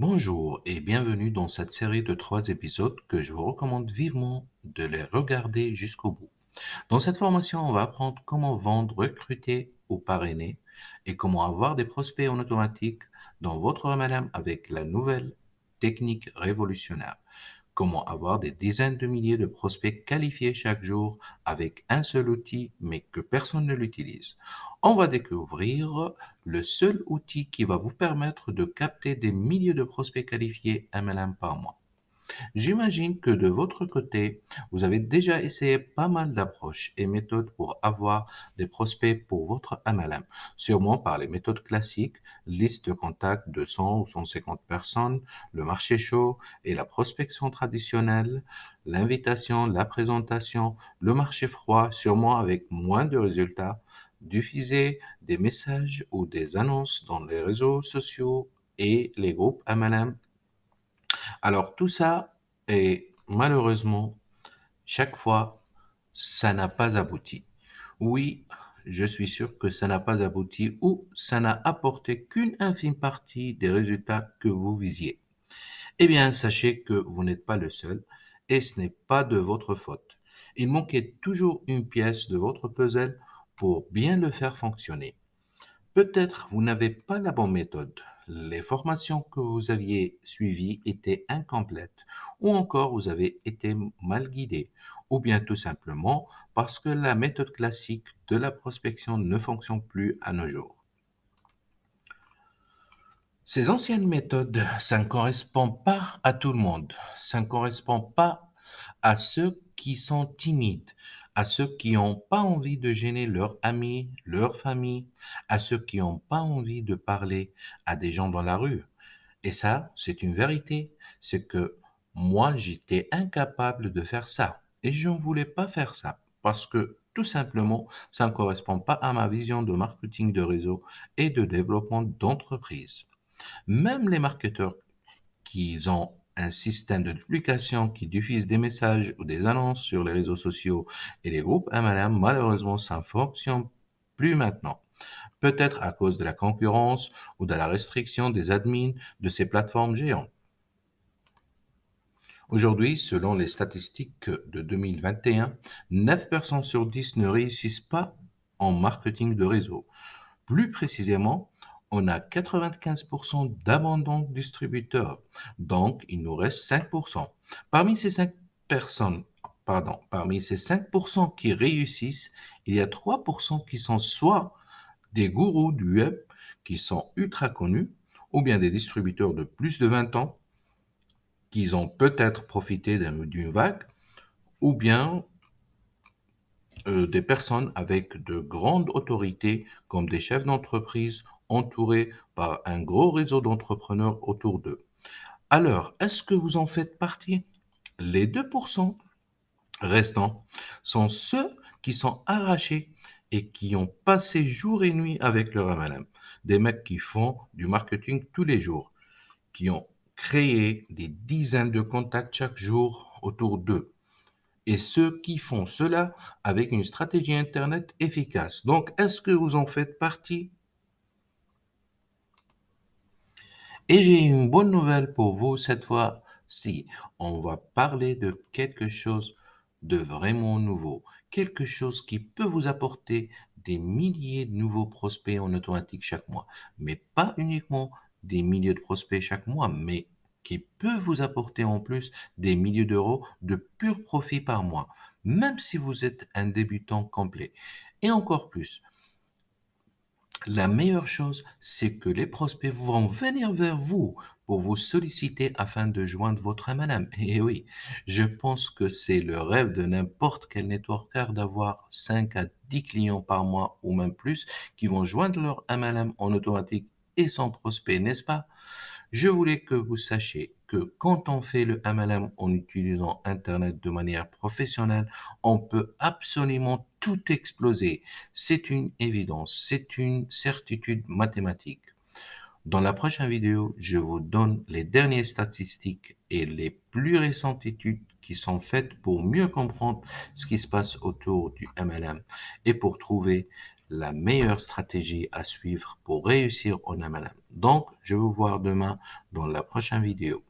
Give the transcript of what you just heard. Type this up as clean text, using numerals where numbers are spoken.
Bonjour et bienvenue dans cette série de 3 épisodes que je vous recommande vivement de les regarder jusqu'au bout. Dans cette formation, on va apprendre comment vendre, recruter ou parrainer et comment avoir des prospects en automatique dans votre MLM avec la nouvelle technique révolutionnaire. Comment avoir des dizaines de milliers de prospects qualifiés chaque jour avec un seul outil, mais que personne ne l'utilise. On va découvrir le seul outil qui va vous permettre de capter des milliers de prospects qualifiés MLM par mois. J'imagine que de votre côté, vous avez déjà essayé pas mal d'approches et méthodes pour avoir des prospects pour votre MLM. Sûrement par les méthodes classiques, liste de contacts de 100 ou 150 personnes, le marché chaud et la prospection traditionnelle, l'invitation, la présentation, le marché froid, sûrement avec moins de résultats, diffuser des messages ou des annonces dans les réseaux sociaux et les groupes MLM. Alors tout ça, et malheureusement, chaque fois, ça n'a pas abouti. Oui, je suis sûr que ça n'a pas abouti ou ça n'a apporté qu'une infime partie des résultats que vous visiez. Eh bien, sachez que vous n'êtes pas le seul et ce n'est pas de votre faute. Il manquait toujours une pièce de votre puzzle pour bien le faire fonctionner. Peut-être vous n'avez pas la bonne méthode. Les formations que vous aviez suivies étaient incomplètes, ou encore vous avez été mal guidé, ou bien tout simplement parce que la méthode classique de la prospection ne fonctionne plus à nos jours. Ces anciennes méthodes, ça ne correspond pas à tout le monde. Ça ne correspond pas à ceux qui sont timides, à ceux qui n'ont pas envie de gêner leurs amis, leur famille, à ceux qui n'ont pas envie de parler à des gens dans la rue. Et ça, c'est une vérité. C'est que moi, j'étais incapable de faire ça. Et je ne voulais pas faire ça. Parce que tout simplement, ça ne correspond pas à ma vision de marketing de réseau et de développement d'entreprise. Même les marketeurs qui ont un système de duplication qui diffuse des messages ou des annonces sur les réseaux sociaux et les groupes MLM, malheureusement, ça ne fonctionne plus maintenant. Peut-être à cause de la concurrence ou de la restriction des admins de ces plateformes géantes. Aujourd'hui, selon les statistiques de 2021, 9 personnes sur 10 ne réussissent pas en marketing de réseau. Plus précisément, on a 95% d'abandon distributeurs, donc il nous reste 5%. Parmi ces 5 personnes, parmi ces 5% qui réussissent, il y a 3% qui sont soit des gourous du web qui sont ultra connus, ou bien des distributeurs de plus de 20 ans qui ont peut-être profité d'une vague, ou bien des personnes avec de grandes autorités comme des chefs d'entreprise entourés par un gros réseau d'entrepreneurs autour d'eux. Alors, est-ce que vous en faites partie? Les 2% restants sont ceux qui sont arrachés et qui ont passé jour et nuit avec leur MLM. Des mecs qui font du marketing tous les jours, qui ont créé des dizaines de contacts chaque jour autour d'eux et ceux qui font cela avec une stratégie Internet efficace. Donc, est-ce que vous en faites partie? Et j'ai une bonne nouvelle pour vous cette fois-ci. On va parler de quelque chose de vraiment nouveau, quelque chose qui peut vous apporter des milliers de nouveaux prospects en automatique chaque mois, mais pas uniquement des milliers de prospects chaque mois, mais qui peut vous apporter en plus des milliers d'euros de pur profit par mois, même si vous êtes un débutant complet. Et encore plus, la meilleure chose, c'est que les prospects vont venir vers vous pour vous solliciter afin de joindre votre MLM. Et oui, je pense que c'est le rêve de n'importe quel networker d'avoir 5 à 10 clients par mois ou même plus qui vont joindre leur MLM en automatique et sans prospect, n'est-ce pas? Je voulais que vous sachiez que quand on fait le MLM en utilisant Internet de manière professionnelle, on peut absolument tout exploser. C'est une évidence, c'est une certitude mathématique. Dans la prochaine vidéo, je vous donne les dernières statistiques et les plus récentes études qui sont faites pour mieux comprendre ce qui se passe autour du MLM et pour trouver la meilleure stratégie à suivre pour réussir au MLM. Donc, je vais vous voir demain dans la prochaine vidéo.